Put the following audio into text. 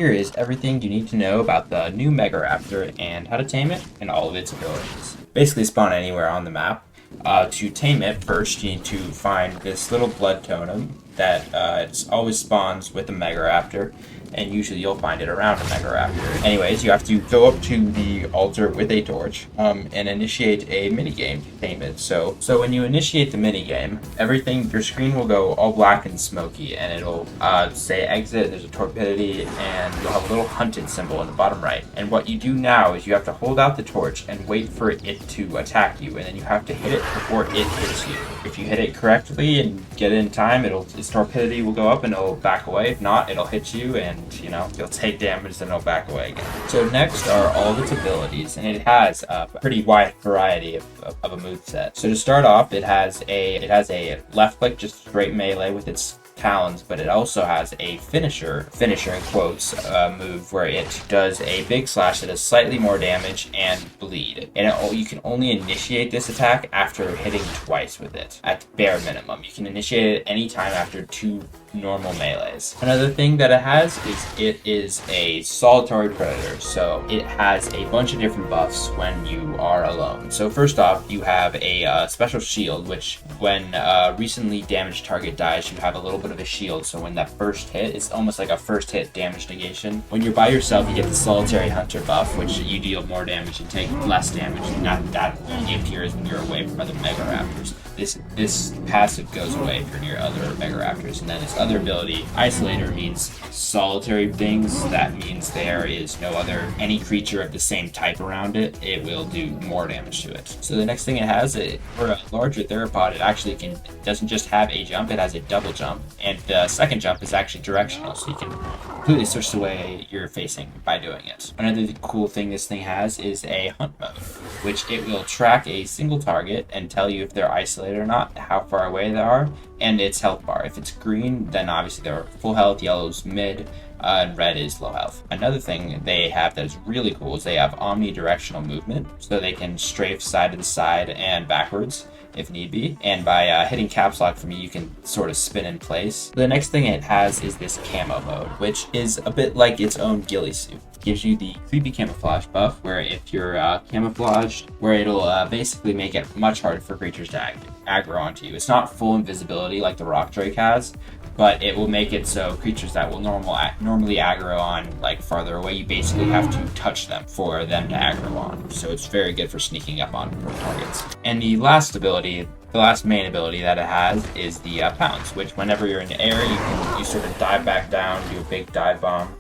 Here is everything you need to know about the new Mega Raptor and how to tame it and all of its abilities. Basically spawn anywhere on the map. To tame it, first you need to find this little blood totem that it always spawns with a Mega Raptor, and usually you'll find it around a Mega Raptor. Anyways, you have to go up to the altar with a torch and initiate a minigame to tame it. So when you initiate the minigame, your screen will go all black and smoky, and it'll say exit, there's a torpidity, and you'll have a little hunted symbol in the bottom right. And what you do now is you have to hold out the torch and wait for it to attack you, and then you have to hit it before it hits you. If you hit it correctly and get it in time, its torpidity will go up and it'll back away. If not, it'll hit you and you'll take damage, then it'll back away again. So next are all of its abilities, and it has a pretty wide variety of a moveset. So to start off, it has a left click, just straight melee with its talons, but it also has a finisher in quotes move where it does a big slash that does slightly more damage and bleed, and you can only initiate this attack after hitting twice with it at bare minimum. You can initiate it anytime after 2 normal melees. Another thing that it has is it is a solitary predator, so it has a bunch of different buffs when you are alone. So first off, you have a special shield, which when a recently damaged target dies, you have a little bit of a shield, so when that first hit, it's almost like a first hit damage negation. When you're by yourself, you get the solitary hunter buff, which you deal more damage and take less damage, and that only appears when you're away from other Mega Raptors. This passive goes away if you're near other Mega Raptors, and then its other ability, Isolator, means solitary things. That means there is any creature of the same type around it. It will do more damage to it. So the next thing it has, for a larger theropod, it actually doesn't just have a jump, it has a double jump, and the second jump is actually directional, so you can completely switch the way you're facing by doing it. Another cool thing this thing has is a hunt mode, which it will track a single target and tell you if they're isolated or not, how far away they are, and its health bar. If it's green, then obviously they're full health, yellow's mid, and red is low health. Another thing they have that is really cool is they have omnidirectional movement, so they can strafe side to side and backwards if need be, and by hitting caps lock from you can sort of spin in place. The next thing it has is this camo mode, which is a bit like its own ghillie suit. It gives you the creepy camouflage buff, where if you're camouflaged, where it'll basically make it much harder for creatures to aggro onto you. It's not full invisibility like the rock drake has, but it will make it so creatures that will normally aggro on like farther away, you basically have to touch them for them to aggro on. So it's very good for sneaking up on targets. And the last main ability that it has is the pounce, which whenever you're in the air, you sort of dive back down, do a big dive bomb,